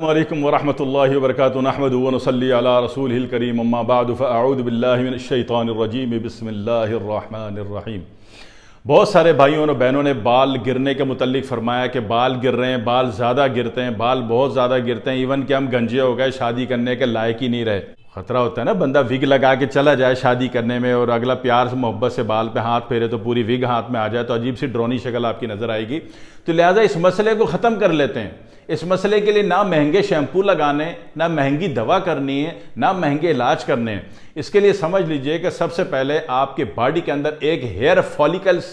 अस्सलामुअलैकुम वरहमतुल्लाहि वबरकातुहू नहमदुहु व नुसल्ली अला रसूलिहिल करीम अम्मा बअद फ़अऊज़ु बिल्लाहि मिनश शैतानिर रजीम बिस्मिल्लाहिर रहमानिर रहीम। बहुत सारे भाइयों और बहनों ने बाल गिरने के मुतल्लिक फरमाया कि बाल गिर रहे हैं, बाल ज़्यादा गिरते हैं, बाल बहुत ज़्यादा गिरते हैं, इवन कि हम गंजे हो गए, शादी करने के लायक ही नहीं रहे। ख़तरा होता है ना, बंदा विग लगा के चला जाए शादी करने में और अगला प्यार से मोहब्बत से बाल पे हाथ फेरे तो पूरी विग हाथ में आ जाए तो अजीब सी ड्रोनी शक्ल आपकी नज़र आएगी। तो लिहाजा इस मसले को ख़त्म कर लेते हैं। इस मसले के लिए ना महंगे शैम्पू लगाने, ना महंगी दवा करनी है, ना महंगे इलाज करने हैं। इसके लिए समझ लीजिए कि सबसे पहले आपके बॉडी के अंदर एक हेयर फॉलिकल्स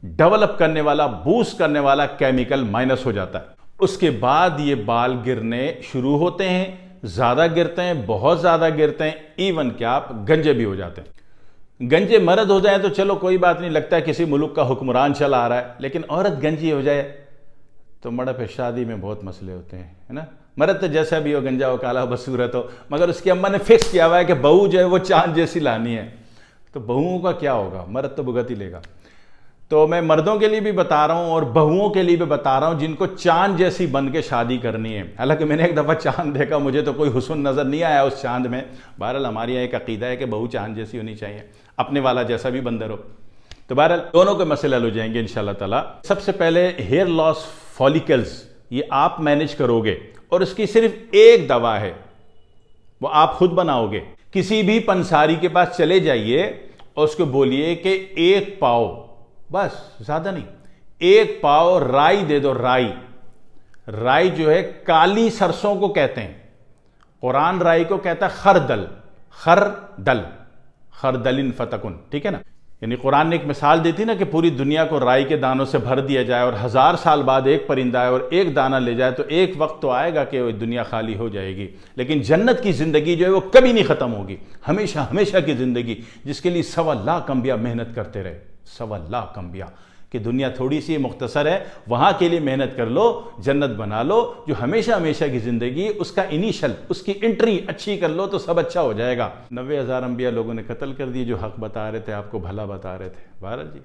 डेवलप करने वाला, बूस्ट करने वाला केमिकल माइनस हो जाता है। उसके बाद ये बाल गिरने शुरू होते हैं, ज़्यादा गिरते हैं, बहुत ज़्यादा गिरते हैं, इवन कि आप गंजे भी हो जाते हैं। गंजे मर्द हो जाए तो चलो कोई बात नहीं, लगता है किसी मुल्क का हुक्मरान चला आ रहा है, लेकिन औरत गंजी हो जाए तो मर्द पे शादी में बहुत मसले होते हैं, है ना। मर्द तो जैसा भी हो, गंजा हो, काला हो, बदसूरत हो, मगर उसकी अम्मा ने फिक्स किया हुआ है कि बहू जो है वो चांद जैसी लानी है। तो बहुओं का क्या होगा, मर्द तो भुगत ही लेगा। तो मैं मर्दों के लिए भी बता रहा हूँ और बहुओं के लिए भी बता रहा हूँ जिनको चांद जैसी बन के शादी करनी है। हालांकि मैंने एक दफ़ा चांद देखा, मुझे तो कोई हुस्न नज़र नहीं आया उस चांद में। बहरहाल हमारे यहाँ एक अकीदा है कि बहू चांद जैसी होनी चाहिए, अपने वाला जैसा भी बंदर हो। तो बहरहाल दोनों के मसले हल हो जाएंगे इंशाल्लाह ताला। सबसे पहले हेयर लॉस फॉलिकल्स, ये आप मैनेज करोगे और इसकी सिर्फ एक दवा है, वो आप खुद बनाओगे। किसी भी पंसारी के पास चले जाइए और उसको बोलिए कि एक पाव, बस ज़्यादा नहीं, एक पाव राई दे दो। राई जो है काली सरसों को कहते हैं, कुरान राई को कहता है खरदल, खरदलिन फतकुन, ठीक है ना। यानी कुरान ने एक मिसाल दी थी ना कि पूरी दुनिया को राई के दानों से भर दिया जाए और 1000 साल बाद एक परिंदा आए और एक दाना ले जाए तो एक वक्त तो आएगा कि दुनिया खाली हो जाएगी। लेकिन जन्नत की ज़िंदगी जो है वो कभी नहीं ख़त्म होगी, हमेशा हमेशा की ज़िंदगी, जिसके लिए 1.25 लाख अंबिया मेहनत करते रहे। 1.25 लाख अंबिया कि दुनिया थोड़ी सी मुख्तसर है, वहाँ के लिए मेहनत कर लो, जन्नत बना लो, जो हमेशा हमेशा की ज़िंदगी, उसका इनिशियल, उसकी एंट्री अच्छी कर लो तो सब अच्छा हो जाएगा। 90,000 अंबिया लोगों ने कत्ल कर दिए जो हक बता रहे थे, आपको भला बता रहे थे। भारत जी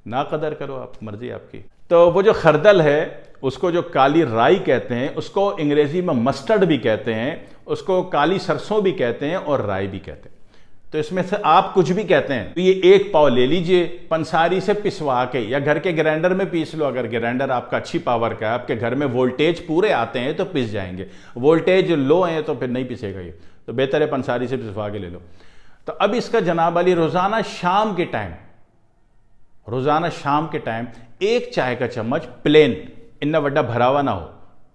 ना कदर करो आप, मर्जी आपकी। तो वो जो खरदल है, उसको जो काली राई कहते हैं, उसको अंग्रेज़ी में मस्टर्ड भी कहते हैं, उसको काली सरसों भी कहते हैं और राई भी कहते हैं। तो इसमें से आप कुछ भी कहते हैं। तो ये एक पाव ले लीजिए, पंसारी से पिसवा के या घर के ग्राइंडर में पीस लो। अगर ग्राइंडर आपका अच्छी पावर का है, आपके घर में वोल्टेज पूरे आते हैं तो पिस जाएंगे, वोल्टेज लो है तो फिर नहीं पिसेगा ये, तो बेहतर है पंसारी से पिसवा के ले लो। तो अब इसका जनाब अली रोज़ाना शाम के टाइम एक चाय का चम्मच प्लेन, इतना बड़ा भरा हुआ ना हो,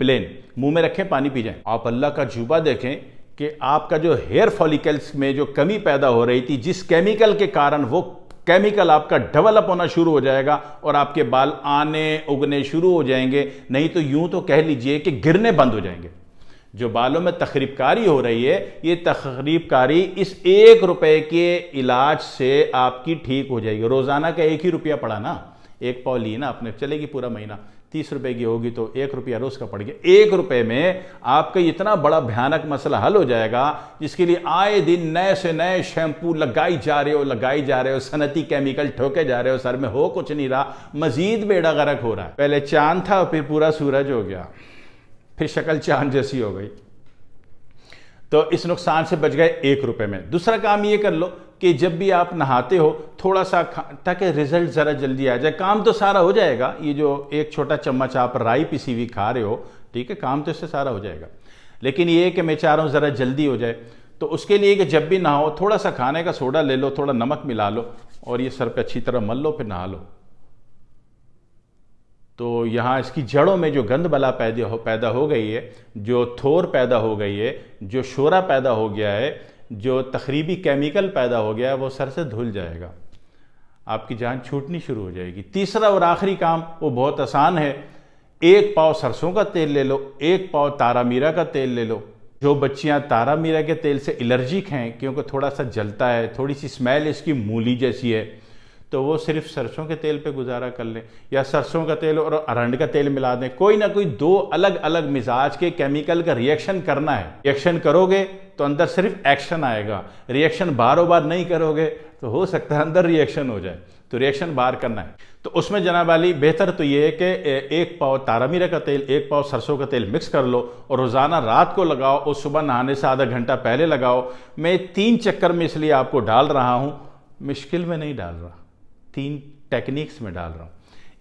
प्लेन मुंह में रखें, पानी पी जाएं। आप अल्लाह का जुबा देखें कि आपका जो हेयर फॉलिकल्स में जो कमी पैदा हो रही थी, जिस केमिकल के कारण, वो केमिकल आपका डेवलप होना शुरू हो जाएगा और आपके बाल आने उगने शुरू हो जाएंगे। नहीं तो यूं तो कह लीजिए कि गिरने बंद हो जाएंगे। जो बालों में तखरीबकारी हो रही है, ये तखरीबकारी इस 1 रुपए के इलाज से आपकी ठीक हो जाएगी। रोज़ाना का 1 ही रुपया पड़ा ना, एक पाव ली ना आपने, चलेगी पूरा महीना, 30 रुपए की होगी तो 1 रुपया रोज़ का पड़ गया। 1 रुपए में आपका इतना बड़ा भयानक मसला हल हो जाएगा, जिसके लिए आए दिन नए से नए शैम्पू लगाई जा रहे हो, सनती केमिकल ठोके जा रहे हो, सर में हो कुछ नहीं रहा, मजीद बेड़ा गर्क हो रहा है। पहले चांद था, फिर पूरा सूरज हो गया, फिर शक्ल चांद जैसी हो गई। तो इस नुकसान से बच गए 1 रुपए में। दूसरा काम ये कर लो कि जब भी आप नहाते हो थोड़ा सा ताकि रिजल्ट ज़रा जल्दी आ जाए। काम तो सारा हो जाएगा, ये जो एक छोटा चम्मच आप राई पिसी हुई खा रहे हो, ठीक है, काम तो इससे सारा हो जाएगा। लेकिन ये कि मैं चाह रहा हूँ ज़रा जल्दी हो जाए, तो उसके लिए कि जब भी नहाओ थोड़ा सा खाने का सोडा ले लो, थोड़ा नमक मिला लो और ये सर पे अच्छी तरह मल लो, फिर नहा लो। तो यहाँ इसकी जड़ों में जो गंद बला पैदा हो गई है, जो थोर पैदा हो गई है, जो शोरा पैदा हो गया है, जो तखरीबी केमिकल पैदा हो गया है, वो सर से धुल जाएगा, आपकी जान छूटनी शुरू हो जाएगी। तीसरा और आखिरी काम वो बहुत आसान है। 1 पाव सरसों का तेल ले लो, 1 पाव तारा मीरा का तेल ले लो। जो बच्चियां तारा मीरा के तेल से एलर्जिक हैं, क्योंकि थोड़ा सा जलता है, थोड़ी सी स्मेल इसकी मूली जैसी है, तो वो सिर्फ सरसों के तेल पे गुजारा कर लें, या सरसों का तेल और अरंड का तेल मिला दें। कोई ना कोई 2 अलग अलग मिजाज के केमिकल का रिएक्शन करना है। रिएक्शन करोगे तो अंदर सिर्फ एक्शन आएगा, रिएक्शन बार बार नहीं करोगे तो हो सकता है अंदर रिएक्शन हो जाए। तो रिएक्शन बाहर करना है। तो उसमें जनाब वाली बेहतर तो ये है कि 1 पाव तारा मीरा का तेल, 1 पाव सरसों का तेल मिक्स कर लो और रोज़ाना रात को लगाओ और सुबह नहाने से आधा घंटा पहले लगाओ। मैं 3 चक्कर में इसलिए आपको डाल रहा हूँ, मुश्किल में नहीं डाल रहा, 3 टेक्निक्स में डाल रहा हूँ।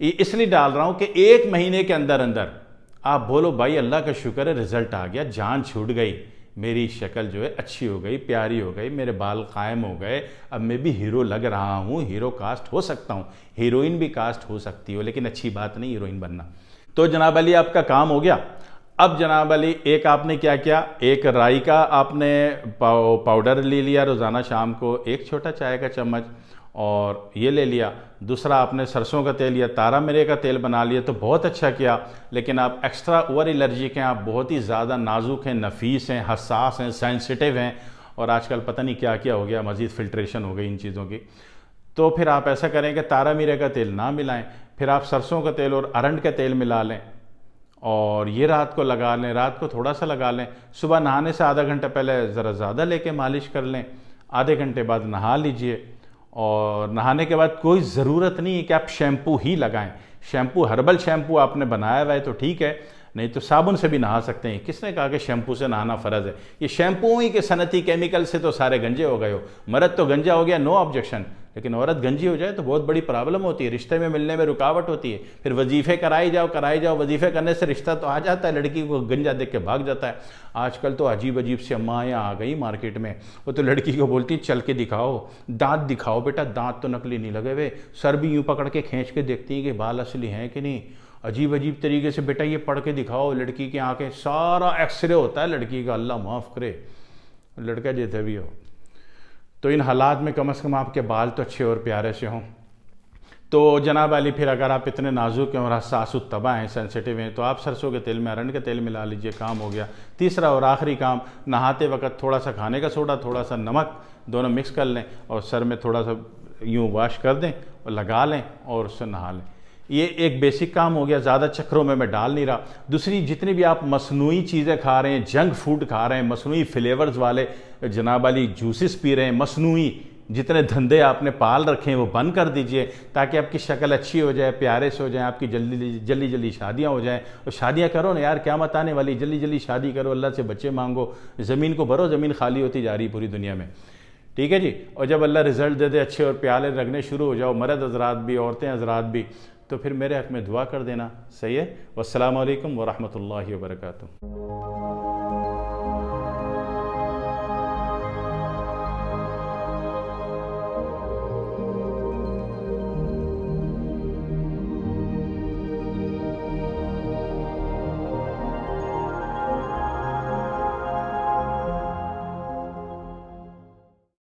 इसलिए डाल रहा हूँ कि 1 महीने के अंदर अंदर आप बोलो भाई अल्लाह का शुक्र है, रिजल्ट आ गया, जान छूट गई, मेरी शक्ल जो है अच्छी हो गई, प्यारी हो गई, मेरे बाल कायम हो गए, अब मैं भी हीरो लग रहा हूँ, हीरो कास्ट हो सकता हूँ, हीरोइन भी कास्ट हो सकती हो, लेकिन अच्छी बात नहीं हीरोइन बनना। तो जनाब अली आपका काम हो गया। अब जनाब अली एक आपने क्या किया, एक राई का आपने पाउडर ले लिया रोज़ाना शाम को 1 छोटा चाय का चम्मच, और ये ले लिया। दूसरा आपने सरसों का तेल या तारा मिरे का तेल बना लिया, तो बहुत अच्छा किया। लेकिन आप एक्स्ट्रा ओवर एलर्जिक हैं, आप बहुत ही ज़्यादा नाजुक हैं, नफीस हैं, हसास हैं, सेंसिटिव हैं, और आजकल पता नहीं क्या क्या हो गया, मज़ीद फिल्ट्रेशन हो गई इन चीज़ों की। तो फिर आप ऐसा करें कि तारा मिरे का तेल ना मिलाएं, फिर आप सरसों का तेल और अरंड का तेल मिला लें और ये रात को लगा लें, रात को थोड़ा सा लगा लें, सुबह नहाने से आधा घंटा पहले ज़रा ज़्यादा लेके मालिश कर लें, आधे घंटे बाद नहा लीजिए। और नहाने के बाद कोई ज़रूरत नहीं है कि आप शैम्पू ही लगाएं। शैम्पू हर्बल शैम्पू आपने बनाया हुआ है तो ठीक है, नहीं तो साबुन से भी नहा सकते हैं। किसने कहा कि शैम्पू से नहाना फ़र्ज़ है? ये शैम्पू ही के सनती केमिकल से तो सारे गंजे हो गए हो। मर्द तो गंजा हो गया, नो ऑब्जेक्शन, लेकिन औरत गंजी हो जाए तो बहुत बड़ी प्रॉब्लम होती है, रिश्ते में मिलने में रुकावट होती है। फिर वजीफ़े कराई जाओ, वजीफ़े करने से रिश्ता तो आ जाता है, लड़की को गंजा देख के भाग जाता है। आजकल तो अजीब अजीब सी अम्माएँ आ गई मार्केट में, वो तो लड़की को बोलती चल के दिखाओ, दांत दिखाओ बेटा, दांत तो नकली नहीं लगे हुए, सर भी यूँ पकड़ के खींच के देखती है कि बाल असली हैं कि नहीं, अजीब अजीब तरीके से बेटा ये पढ़ के दिखाओ। लड़की की आंखें, सारा एक्सरे होता है लड़की का, अल्लाह माफ़ करे, लड़का जैसे भी हो। तो इन हालात में कम से कम आपके बाल तो अच्छे और प्यारे से हों। तो जनाब अली फिर अगर आप इतने नाजुक हैं और हसास तबा हैं, सेंसिटिव हैं, तो आप सरसों के तेल में अरंड का तेल मिला लीजिए, काम हो गया। तीसरा और आखिरी काम, नहाते वक्त थोड़ा सा खाने का सोडा, थोड़ा सा नमक, दोनों मिक्स कर लें और सर में थोड़ा सा यूँ वाश कर दें और लगा लें और उससे नहा लें। ये एक बेसिक काम हो गया, ज़्यादा चक्रों में मैं डाल नहीं रहा। दूसरी, जितनी भी आप मसनूई चीज़ें खा रहे हैं, जंक फूड खा रहे हैं, मसनूई फ्लेवर्स वाले जनाब वाली जूसेस पी रहे हैं, मसनूई जितने धंधे आपने पाल रखे हैं वो बंद कर दीजिए, ताकि आपकी शक्ल अच्छी हो जाए, प्यारे से हो जाए, आपकी जल्दी जल्दी शादियाँ हो जाएं। और शादियाँ करो ना यार, क्या मत आने वाली, जल्दी जल्दी शादी करो, अल्लाह से बच्चे मांगो, ज़मीन को भरो, ज़मीन खाली होती जा रही पूरी दुनिया में, ठीक है जी। और जब अल्लाह रिज़ल्ट दे दे, अच्छे और प्यारे लगने शुरू हो जाओ, मर्द हज़रात भी, औरतें हज़रात भी, तो फिर मेरे हक़ में दुआ कर देना, सही है। वस्सलामु अलैकुम वरहमतुल्लाहि वबरकातुहू।